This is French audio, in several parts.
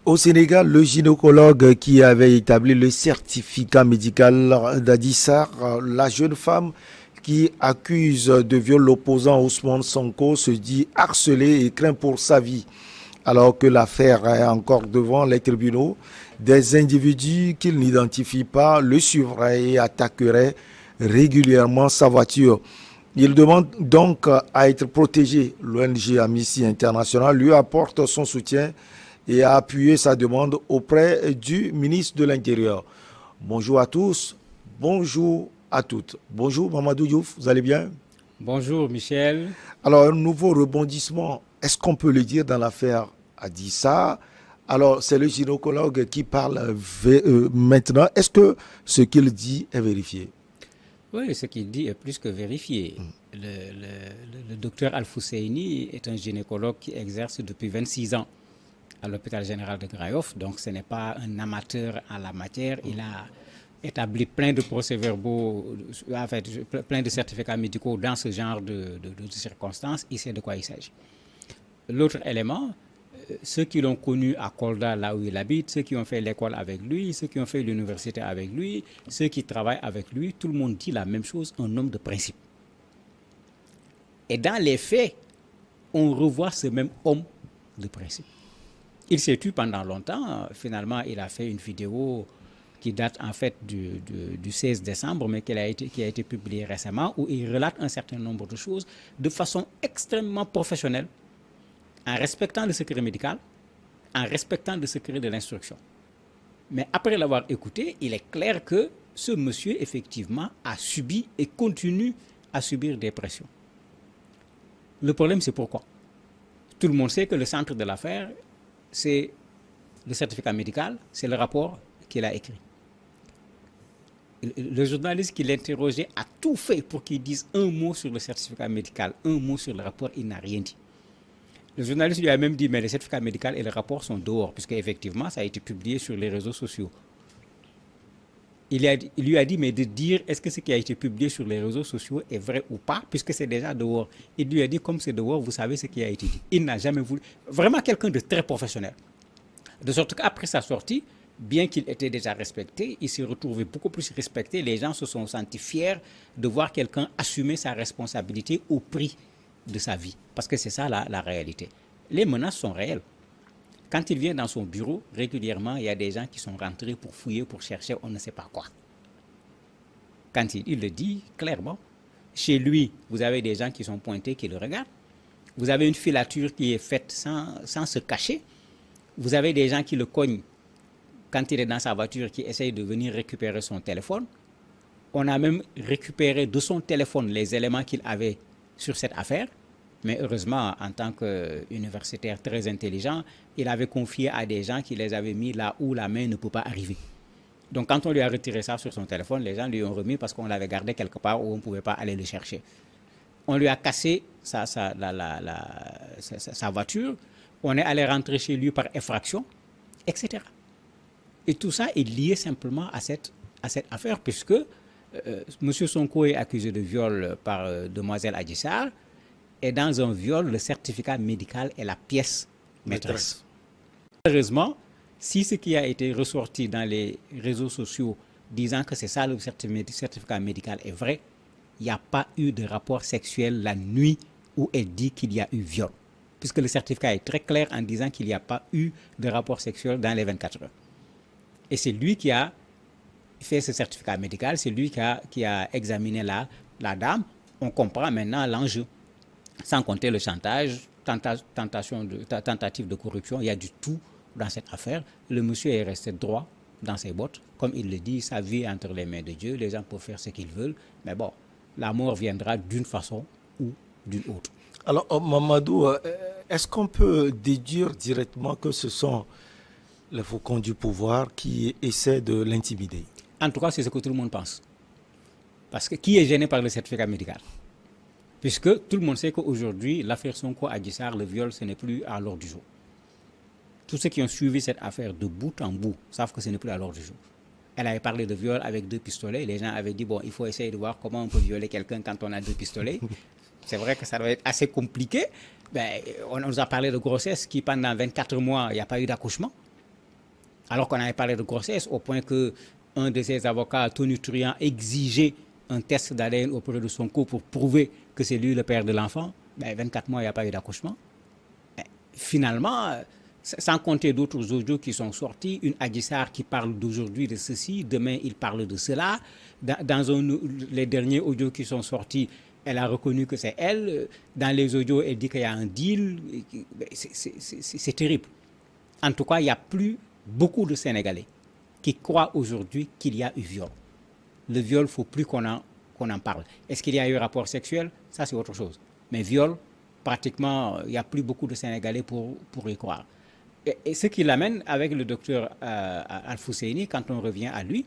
Au Sénégal, le gynécologue qui avait établi le certificat médical d'Adissar, la jeune femme qui accuse de viol l'opposant Ousmane Sonko, se dit harcelée et craint pour sa vie. Alors que l'affaire est encore devant les tribunaux, des individus qu'il n'identifie pas le suivraient et attaqueraient régulièrement sa voiture. Il demande donc à être protégé. L'ONG Amnesty International lui apporte son soutien et a appuyé sa demande auprès du ministre de l'Intérieur. Bonjour à tous, bonjour à toutes. Bonjour Mamadou Diouf, vous allez bien? Bonjour Michel. Alors, un nouveau rebondissement, est-ce qu'on peut le dire dans l'affaire Adissa? Alors, c'est le gynécologue qui parle maintenant. Est-ce que ce qu'il dit est vérifié? Oui, ce qu'il dit est plus que vérifié. Le docteur Al-Fousseini est un gynécologue qui exerce depuis 26 ans à l'hôpital général de Grand-Yoff. Donc, ce n'est pas un amateur en la matière. Il a établi plein de procès-verbaux, en fait, plein de certificats médicaux dans ce genre de circonstances. Il sait de quoi il s'agit. L'autre élément, ceux qui l'ont connu à Kolda, là où il habite, ceux qui ont fait l'école avec lui, ceux qui ont fait l'université avec lui, ceux qui travaillent avec lui, tout le monde dit la même chose, un homme de principe. Et dans les faits, on revoit ce même homme de principe. Il s'est tué pendant longtemps. Finalement, il a fait une vidéo qui date en fait du 16 décembre, mais qui a été publiée récemment, où il relate un certain nombre de choses de façon extrêmement professionnelle, en respectant le secret médical, en respectant le secret de l'instruction. Mais après l'avoir écouté, il est clair que ce monsieur, effectivement, a subi et continue à subir des pressions. Le problème, c'est pourquoi. Tout le monde sait que le centre de l'affaire, c'est le certificat médical, c'est le rapport qu'il a écrit. Le journaliste qui l'interrogeait a tout fait pour qu'il dise un mot sur le certificat médical, un mot sur le rapport, il n'a rien dit. Le journaliste lui a même dit, mais le certificat médical et le rapport sont dehors, puisque effectivement, ça a été publié sur les réseaux sociaux. Il lui a dit, mais de dire, est-ce que ce qui a été publié sur les réseaux sociaux est vrai ou pas, puisque c'est déjà dehors. Il lui a dit, comme c'est dehors, vous savez ce qui a été dit. Il n'a jamais voulu. Vraiment quelqu'un de très professionnel. De sorte qu'après sa sortie, bien qu'il était déjà respecté, il s'est retrouvé beaucoup plus respecté. Les gens se sont sentis fiers de voir quelqu'un assumer sa responsabilité au prix de sa vie. Parce que c'est ça la réalité. Les menaces sont réelles. Quand il vient dans son bureau, régulièrement, il y a des gens qui sont rentrés pour fouiller, pour chercher on ne sait pas quoi. Quand il le dit clairement, chez lui, vous avez des gens qui sont pointés, qui le regardent. Vous avez une filature qui est faite sans se cacher. Vous avez des gens qui le cognent quand il est dans sa voiture, qui essayent de venir récupérer son téléphone. On a même récupéré de son téléphone les éléments qu'il avait sur cette affaire. Mais heureusement, en tant qu'universitaire très intelligent, il avait confié à des gens qui les avaient mis là où la main ne peut pas arriver. Donc quand on lui a retiré ça sur son téléphone, les gens lui ont remis parce qu'on l'avait gardé quelque part où on ne pouvait pas aller le chercher. On lui a cassé sa voiture, on est allé rentrer chez lui par effraction, etc. Et tout ça est lié simplement à cette affaire, puisque M. Sonko est accusé de viol par demoiselle Adissar. Et dans un viol, le certificat médical est la pièce maîtresse. Heureusement, si ce qui a été ressorti dans les réseaux sociaux disant que c'est ça le certificat médical est vrai, il n'y a pas eu de rapport sexuel la nuit où elle dit qu'il y a eu viol. Puisque le certificat est très clair en disant qu'il n'y a pas eu de rapport sexuel dans les 24 heures. Et c'est lui qui a fait ce certificat médical, c'est lui qui a examiné la dame. On comprend maintenant l'enjeu. Sans compter le chantage, tentative de corruption, il y a du tout dans cette affaire. Le monsieur est resté droit dans ses bottes. Comme il le dit, sa vie est entre les mains de Dieu. Les gens peuvent faire ce qu'ils veulent. Mais bon, la mort viendra d'une façon ou d'une autre. Alors, Mamadou, est-ce qu'on peut déduire directement que ce sont les faucons du pouvoir qui essaient de l'intimider? En tout cas, c'est ce que tout le monde pense. Parce que qui est gêné par le certificat médical? Puisque tout le monde sait qu'aujourd'hui, l'affaire Sonko Adissar, le viol, ce n'est plus à l'ordre du jour. Tous ceux qui ont suivi cette affaire de bout en bout savent que ce n'est plus à l'ordre du jour. Elle avait parlé de viol avec 2 pistolets. Les gens avaient dit, bon, il faut essayer de voir comment on peut violer quelqu'un quand on a 2 pistolets. C'est vrai que ça doit être assez compliqué. On nous a parlé de grossesse qui, pendant 24 mois, il n'y a pas eu d'accouchement. Alors qu'on avait parlé de grossesse, au point qu'un de ses avocats, Tony Truant, exigeait un test d'ADN auprès de Sonko pour prouver que c'est lui le père de l'enfant. 24 mois, il n'y a pas eu d'accouchement. Finalement, sans compter d'autres audios qui sont sortis, une Adji Sarr qui parle d'aujourd'hui de ceci, demain il parle de cela. Dans les derniers audios qui sont sortis, elle a reconnu que c'est elle. Dans les audios, elle dit qu'il y a un deal. C'est terrible. En tout cas, il n'y a plus beaucoup de Sénégalais qui croient aujourd'hui qu'il y a eu viol. Le viol, il ne faut plus qu'on en parle. Est-ce qu'il y a eu rapport sexuel? Ça, c'est autre chose. Mais viol, pratiquement, il n'y a plus beaucoup de Sénégalais pour y croire. Et ce qui l'amène avec le docteur Al-Fousseini, quand on revient à lui,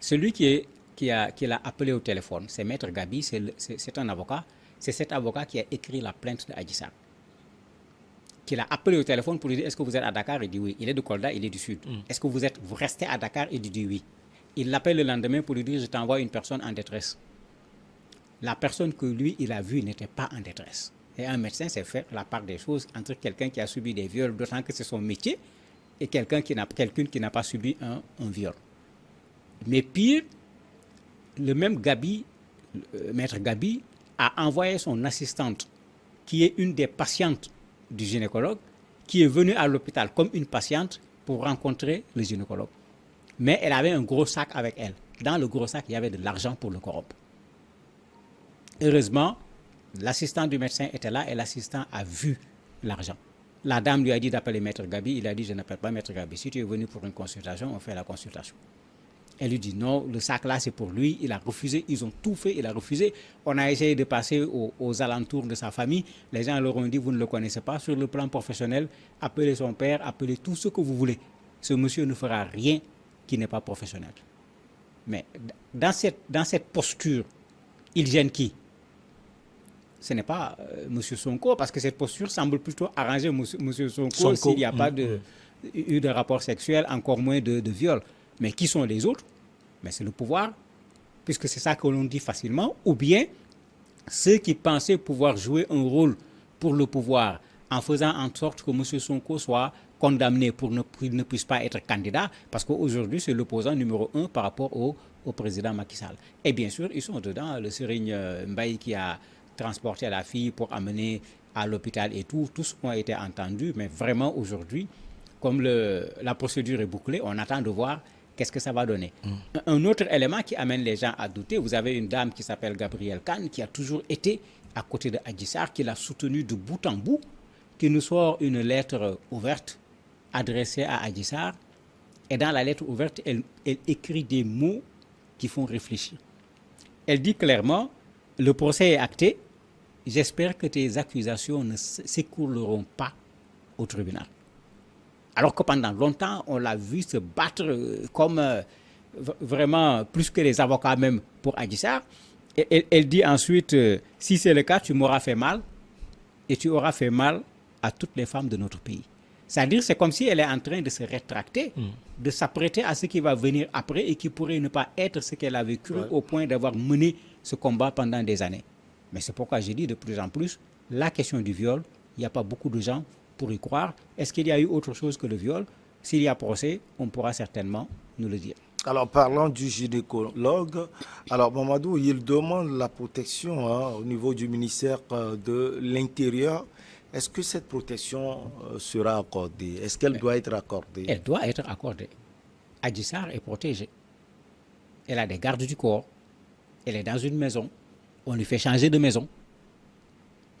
celui qui l'a appelé au téléphone, c'est Maître Gabi, c'est un avocat. C'est cet avocat qui a écrit la plainte de Adji Sarr. Qui l'a appelé au téléphone pour lui dire: est-ce que vous êtes à Dakar? Il dit oui. Il est de Kolda, il est du Sud. Est-ce que vous restez à Dakar? Il dit oui. Il l'appelle le lendemain pour lui dire: je t'envoie une personne en détresse. La personne que lui, il a vue n'était pas en détresse. Et un médecin sait faire la part des choses entre quelqu'un qui a subi des viols, d'autant que c'est son métier, et quelqu'un qui n'a pas subi un viol. Mais pire, le même Gabi, Maître Gabi, a envoyé son assistante, qui est une des patientes du gynécologue, qui est venue à l'hôpital comme une patiente pour rencontrer le gynécologue. Mais elle avait un gros sac avec elle. Dans le gros sac, il y avait de l'argent pour le corrompre. Heureusement, l'assistant du médecin était là et l'assistant a vu l'argent. La dame lui a dit d'appeler Maître Gabi. Il a dit: je n'appelle pas Maître Gabi. Si tu es venu pour une consultation, on fait la consultation. Elle lui dit: non, le sac là c'est pour lui. Il a refusé. Ils ont tout fait. Il a refusé. On a essayé de passer aux alentours de sa famille. Les gens leur ont dit: vous ne le connaissez pas. Sur le plan professionnel, appelez son père, appelez tout ce que vous voulez. Ce monsieur ne fera rien qui n'est pas professionnel. Mais dans cette posture, il gêne qui? Ce n'est pas M. Sonko, parce que cette posture semble plutôt arranger M. Sonko s'il n'y a pas eu de rapport sexuel, encore moins de viol. Mais qui sont les autres? Mais c'est le pouvoir, puisque c'est ça que l'on dit facilement, ou bien ceux qui pensaient pouvoir jouer un rôle pour le pouvoir en faisant en sorte que M. Sonko soit condamné pour qu'il ne puisse pas être candidat, parce qu'aujourd'hui, c'est l'opposant numéro 1 par rapport au président Macky Sall. Et bien sûr, ils sont dedans, le Serigne Mbaye qui a transporté la fille pour amener à l'hôpital et tout, tous ont été entendus, mais vraiment aujourd'hui, comme la procédure est bouclée, on attend de voir qu'est-ce que ça va donner. Un autre élément qui amène les gens à douter, vous avez une dame qui s'appelle Gabrielle Kane, qui a toujours été à côté de Adji Sarr, qui l'a soutenue de bout en bout, qui nous sort une lettre ouverte adressée à Adji Sarr, et dans la lettre ouverte, elle écrit des mots qui font réfléchir. Elle dit clairement: le procès est acté, j'espère que tes accusations ne s'écouleront pas au tribunal. Alors que pendant longtemps, on l'a vu se battre comme vraiment plus que les avocats même pour Adji Sarr. Elle dit ensuite: si c'est le cas, tu m'auras fait mal et tu auras fait mal à toutes les femmes de notre pays. C'est-à-dire, c'est comme si elle est en train de se rétracter, de s'apprêter à ce qui va venir après et qui pourrait ne pas être ce qu'elle avait cru au point d'avoir mené ce combat pendant des années. Mais c'est pourquoi j'ai dit de plus en plus, la question du viol, il n'y a pas beaucoup de gens pour y croire. Est-ce qu'il y a eu autre chose que le viol? S'il y a procès, on pourra certainement nous le dire. Alors, parlant du gynécologue, alors Mamadou, il demande la protection au niveau du ministère de l'Intérieur. Est-ce que cette protection sera accordée? Est-ce qu'elle doit être accordée? Elle doit être accordée. Adji Sarr est protégée. Elle a des gardes du corps. Elle est dans une maison. On lui fait changer de maison.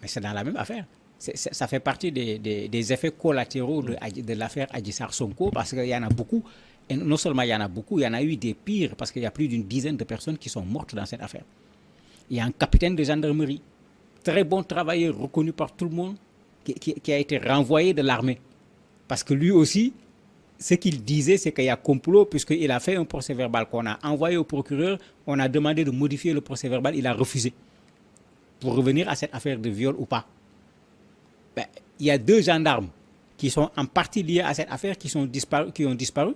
Mais c'est dans la même affaire. Ça fait partie des effets collatéraux de l'affaire Adji Sarr Sonko, parce qu'il y en a beaucoup. Et non seulement il y en a beaucoup, il y en a eu des pires, parce qu'il y a plus d'une dizaine de personnes qui sont mortes dans cette affaire. Il y a un capitaine de gendarmerie, très bon travailleur, reconnu par tout le monde, qui a été renvoyé de l'armée. Parce que lui aussi, ce qu'il disait, c'est qu'il y a complot, puisqu'il a fait un procès verbal qu'on a envoyé au procureur, on a demandé de modifier le procès verbal, il a refusé. Pour revenir à cette affaire de viol ou pas. Il y a 2 gendarmes qui sont en partie liés à cette affaire, qui ont disparu.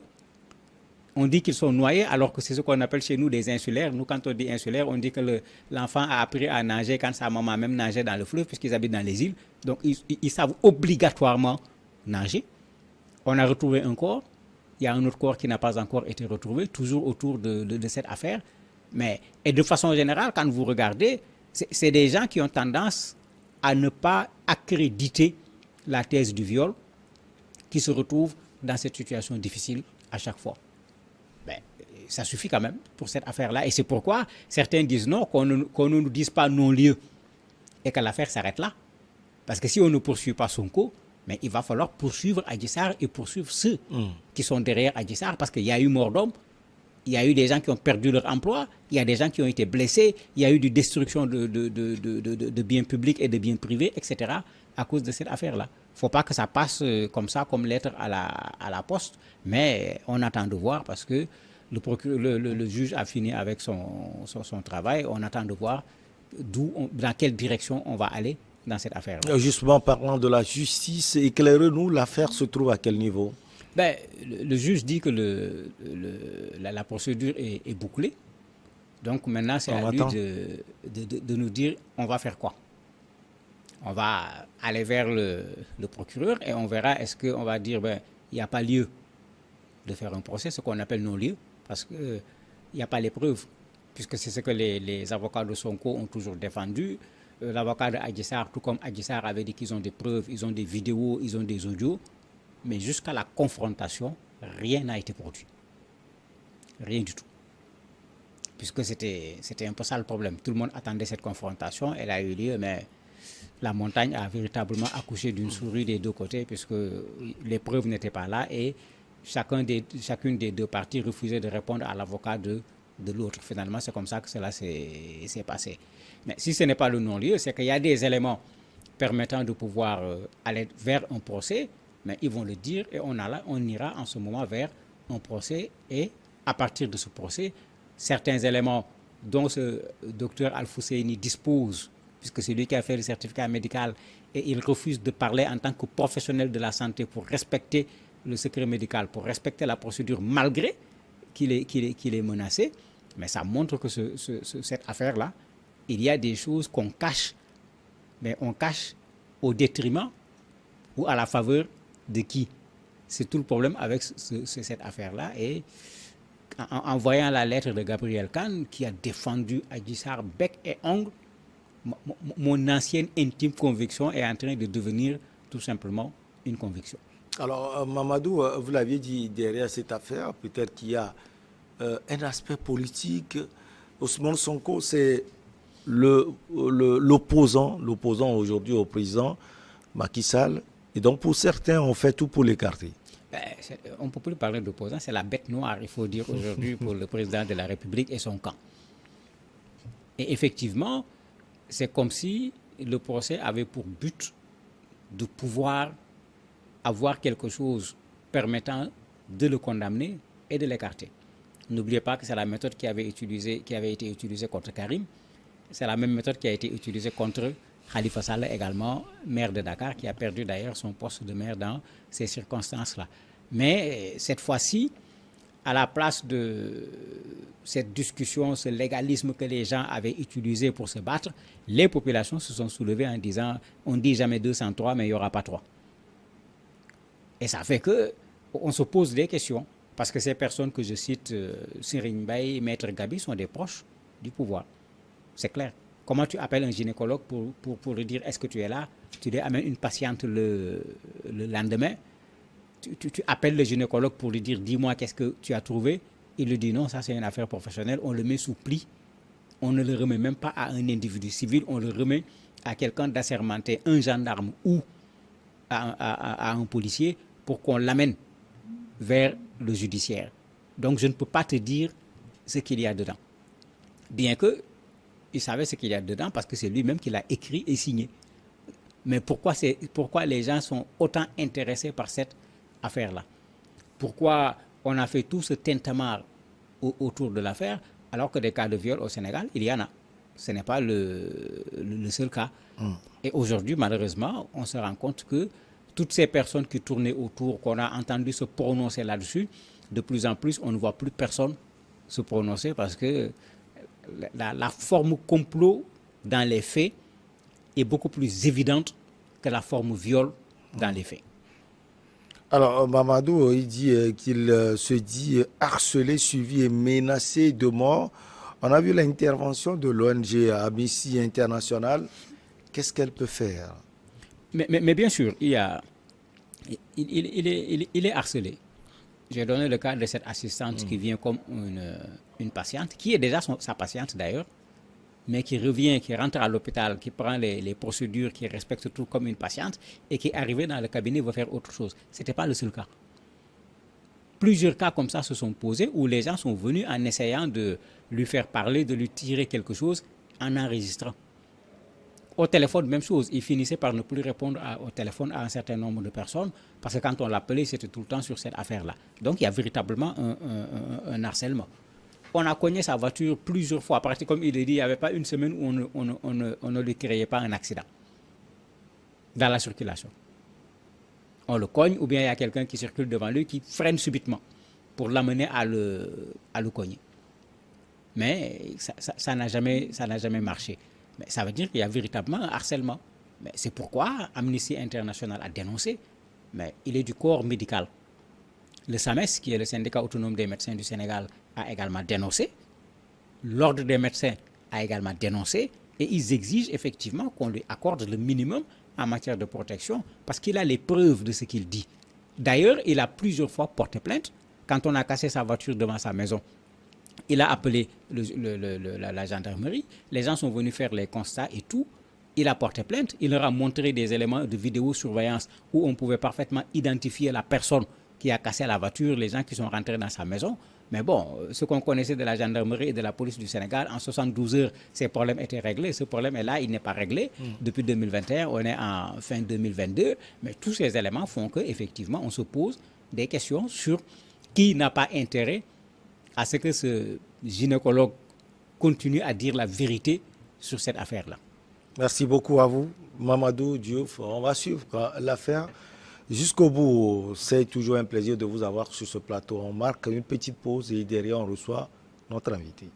On dit qu'ils sont noyés, alors que c'est ce qu'on appelle chez nous des insulaires. Nous, quand on dit insulaire, on dit que l'enfant a appris à nager quand sa maman même nageait dans le fleuve, puisqu'ils habitent dans les îles. Donc, ils savent obligatoirement nager. On a retrouvé un corps. il y a un autre corps qui n'a pas encore été retrouvé, toujours autour de cette affaire. Et de façon générale, quand vous regardez, c'est des gens qui ont tendance à ne pas accréditer la thèse du viol, qui se retrouvent dans cette situation difficile à chaque fois. Ça suffit quand même pour cette affaire-là. Et c'est pourquoi certains disent non, qu'on ne nous dise pas non-lieu et que l'affaire s'arrête là. Parce que si on ne poursuit pas Sonko, mais il va falloir poursuivre Adji Sarr et poursuivre ceux qui sont derrière Adji Sarr, parce qu'il y a eu mort d'homme, il y a eu des gens qui ont perdu leur emploi, il y a des gens qui ont été blessés, il y a eu des destructions de biens publics et de biens privés, etc. à cause de cette affaire-là. Il ne faut pas que ça passe comme ça, comme lettre à la poste, mais on attend de voir parce que le juge a fini avec son travail. On attend de voir dans quelle direction on va aller dans cette affaire-là. Justement, parlant de la justice, éclairez-nous, l'affaire se trouve à quel niveau? Le juge dit que la procédure est bouclée. Donc maintenant, c'est à lui de nous dire on va faire quoi. On va aller vers le procureur et on verra est-ce qu'on va dire il n'y a pas lieu de faire un procès, ce qu'on appelle non-lieu, parce qu'il n'y a pas les preuves, puisque c'est ce que les avocats de Sonko ont toujours défendu. L'avocat de Adji Sarr, tout comme Adji Sarr avait dit qu'ils ont des preuves, ils ont des vidéos, ils ont des audios, mais jusqu'à la confrontation, rien n'a été produit. Rien du tout. Puisque c'était un peu ça le problème. Tout le monde attendait cette confrontation, elle a eu lieu, mais la montagne a véritablement accouché d'une souris des deux côtés, puisque les preuves n'étaient pas là et chacune des deux parties refusait de répondre à l'avocat de l'autre. Finalement, c'est comme ça que cela s'est passé. Mais si ce n'est pas le non-lieu, c'est qu'il y a des éléments permettant de pouvoir aller vers un procès, mais ils vont le dire et on ira en ce moment vers un procès. Et à partir de ce procès, certains éléments dont ce docteur Al-Fusseini dispose, puisque c'est lui qui a fait le certificat médical et il refuse de parler en tant que professionnel de la santé pour respecter le secret médical, pour respecter la procédure malgré qu'il est menacé. Mais ça montre que cette affaire-là, il y a des choses qu'on cache, mais on cache au détriment ou à la faveur de qui? C'est tout le problème avec cette affaire-là. Et en voyant la lettre de Gabriel Khan, qui a défendu Adji Sarr bec et ongle, mon ancienne intime conviction est en train de devenir tout simplement une conviction. Alors, Mamadou, vous l'aviez dit, derrière cette affaire, peut-être qu'il y a un aspect politique. Ousmane Sonko, c'est l'opposant aujourd'hui au président Macky Sall. Et donc, pour certains, on fait tout pour l'écarter. On ne peut plus parler d'opposant, c'est la bête noire, il faut dire aujourd'hui, pour le président de la République et son camp. Et effectivement, c'est comme si le procès avait pour but de pouvoir avoir quelque chose permettant de le condamner et de l'écarter. N'oubliez pas que c'est la méthode qui avait été utilisée contre Karim. C'est la même méthode qui a été utilisée contre Khalifa Sall également, maire de Dakar, qui a perdu d'ailleurs son poste de maire dans ces circonstances-là. Mais cette fois-ci, à la place de cette discussion, ce légalisme que les gens avaient utilisé pour se battre, les populations se sont soulevées en disant on ne dit jamais 203, mais il n'y aura pas 3. Et ça fait qu'on se pose des questions. Parce que ces personnes que je cite, Serigne Mbaye, Maître Gabi, sont des proches du pouvoir. C'est clair. Comment tu appelles un gynécologue pour lui dire est-ce que tu es là? Tu lui amènes une patiente le lendemain. Tu appelles le gynécologue pour lui dire dis-moi qu'est-ce que tu as trouvé. Il lui dit non, ça c'est une affaire professionnelle. On le met sous pli. On ne le remet même pas à un individu civil. On le remet à quelqu'un d'assermenté, un gendarme ou à un policier pour qu'on l'amène vers le judiciaire. Donc je ne peux pas te dire ce qu'il y a dedans. Bien que il savait ce qu'il y a dedans parce que c'est lui-même qui l'a écrit et signé. Mais pourquoi les gens sont autant intéressés par cette affaire-là? Pourquoi on a fait tout ce tintamarre autour de l'affaire alors que des cas de viol au Sénégal, il y en a. Ce n'est pas le seul cas. Et aujourd'hui, malheureusement, on se rend compte que toutes ces personnes qui tournaient autour, qu'on a entendu se prononcer là-dessus, de plus en plus, on ne voit plus personne se prononcer parce que la forme complot dans les faits est beaucoup plus évidente que la forme viol dans les faits. Alors, Mamadou, il dit qu'il se dit harcelé, suivi et menacé de mort. On a vu l'intervention de l'ONG Amnesty International. Qu'est-ce qu'elle peut faire? Mais bien sûr, il est harcelé. J'ai donné le cas de cette assistante qui vient comme une patiente, qui est déjà sa patiente d'ailleurs, mais qui revient, qui rentre à l'hôpital, qui prend les procédures, qui respecte tout comme une patiente, et qui est arrivée dans le cabinet veut faire autre chose. Ce n'était pas le seul cas. Plusieurs cas comme ça se sont posés où les gens sont venus en essayant de lui faire parler, de lui tirer quelque chose en enregistrant. Au téléphone, même chose. Il finissait par ne plus répondre au téléphone à un certain nombre de personnes parce que quand on l'appelait, c'était tout le temps sur cette affaire-là. Donc, il y a véritablement un harcèlement. On a cogné sa voiture plusieurs fois. Parce que, comme il est dit, il n'y avait pas une semaine où on ne lui créait pas un accident dans la circulation. On le cogne ou bien il y a quelqu'un qui circule devant lui qui freine subitement pour l'amener à le cogner. Mais ça n'a jamais marché. Mais ça veut dire qu'il y a véritablement un harcèlement. Mais c'est pourquoi Amnesty International a dénoncé. Mais il est du corps médical. Le SAMES, qui est le syndicat autonome des médecins du Sénégal, a également dénoncé. L'ordre des médecins a également dénoncé. Et ils exigent effectivement qu'on lui accorde le minimum en matière de protection parce qu'il a les preuves de ce qu'il dit. D'ailleurs, il a plusieurs fois porté plainte quand on a cassé sa voiture devant sa maison. Il a appelé la gendarmerie, les gens sont venus faire les constats et tout. Il a porté plainte, il leur a montré des éléments de vidéosurveillance où on pouvait parfaitement identifier la personne qui a cassé la voiture, les gens qui sont rentrés dans sa maison. Mais bon, ce qu'on connaissait de la gendarmerie et de la police du Sénégal, en 72 heures, ces problèmes étaient réglés. Ce problème-là, il n'est pas réglé. Depuis 2021, on est en fin 2022. Mais tous ces éléments font qu'effectivement, on se pose des questions sur qui n'a pas intérêt à ce que ce gynécologue continue à dire la vérité sur cette affaire-là. Merci beaucoup à vous, Mamadou Diouf. On va suivre l'affaire jusqu'au bout. C'est toujours un plaisir de vous avoir sur ce plateau. On marque une petite pause et derrière on reçoit notre invité.